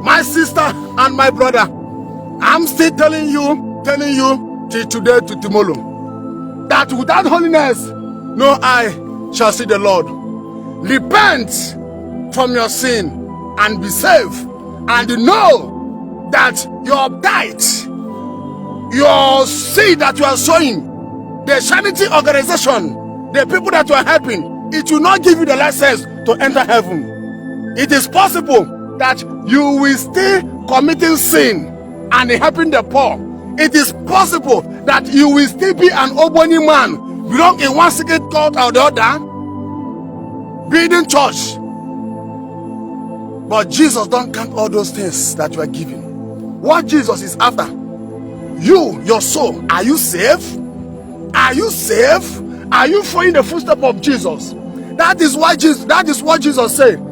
My sister and my brother, I'm still telling you till today to tomorrow, that without holiness, no eye shall see the Lord. Repent from your sin and be saved, and know that your tithe, your seed that you are sowing, the charity organization, the people that you are helping, it will not give you the license to enter heaven. It is possible that you will still committing sin and helping the poor. It is possible that you will still be an Ogboni man, belong in one secret cult or the other, building church. But Jesus don't count all those things that you are giving. What Jesus is after, you, your soul, are you saved? Are you saved? Are you following the footsteps of Jesus? That is what Jesus said.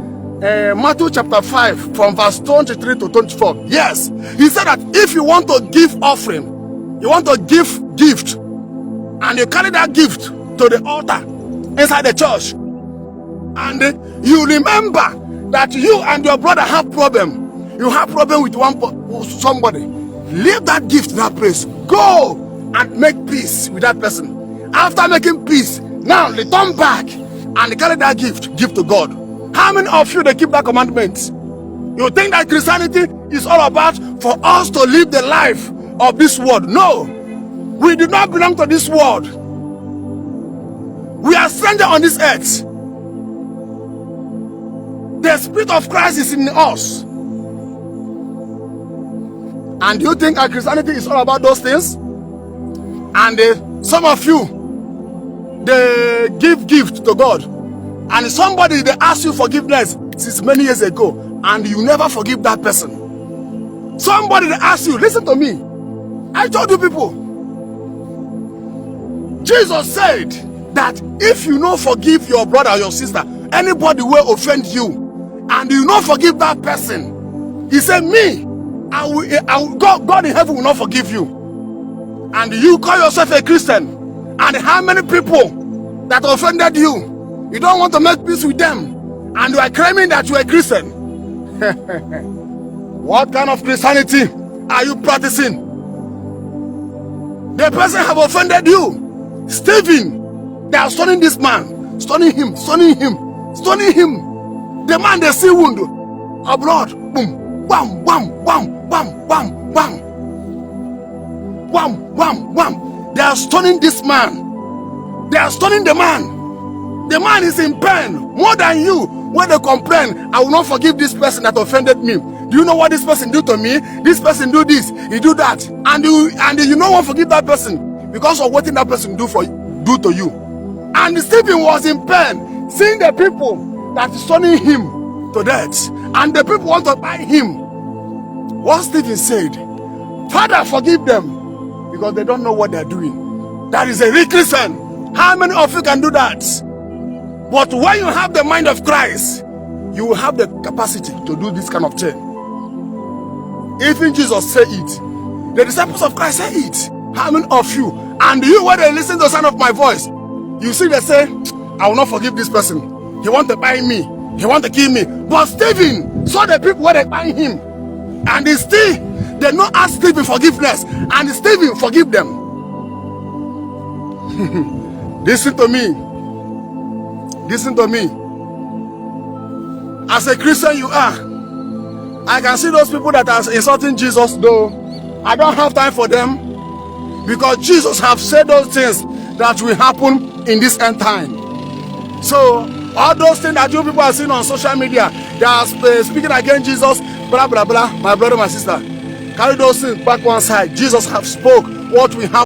Matthew chapter 5 from verse 23 to 24. Yes, he said that if you want to give offering, you want to give gift, and you carry that gift to the altar inside the church, and you remember that you and your brother have problem, you have problem with somebody, leave that gift in that place, go and make peace with that person. After making peace, now return back and carry that gift, give to God. How many of you, they keep that commandment? You think that Christianity is all about for us to live the life of this world? No, we do not belong to this world. We are strangers on this earth. The Spirit of Christ is in us. And you think that Christianity is all about those things? And some of you, they give gift to God, and somebody, they ask you forgiveness since many years ago, and you never forgive that person. Somebody, they ask you, listen to me, I told you people, Jesus said that if you don't forgive your brother or your sister, anybody will offend you, and you don't forgive that person, he said, me, I will God in heaven will not forgive you. And you call yourself a Christian, and how many people that offended you, you don't want to make peace with them, and you are claiming that you are a Christian. What kind of Christianity are you practicing? The person have offended you. Stephen, they are stoning this man, stoning him. The man, they see wound, a blood, boom, wham, wham, wham, wham, wham, wham, wham, wham, wham. They are stoning this man. They are stoning the man. The man is in pain more than you. When they complain, I will not forgive this person that offended me. Do you know what this person do to me? This person do this, he do that, and you don't want to forgive that person because of what that person do to you. And Stephen was in pain, seeing the people that is stoning him to death, and the people want to buy him. What Stephen said, Father, forgive them, because they don't know what they're doing. That is a real Christian. How many of you can do that? But when you have the mind of Christ, you will have the capacity to do this kind of thing. Even Jesus said it. The disciples of Christ said it. How many of you? And you, when they listen to the sound of my voice, you see they say, I will not forgive this person. He want to buy me. He want to kill me. But Stephen saw the people where they buy him. And they not ask Stephen forgiveness. And Stephen forgive them. Listen to me. Listen to me. As a Christian you are, I can see those people that are insulting Jesus, though I don't have time for them, because Jesus have said those things that will happen in this end time. So all those things that you people are seeing on social media, they are speaking against Jesus, blah blah blah. My brother, my sister, carry those things back one side. Jesus have spoke what will happen.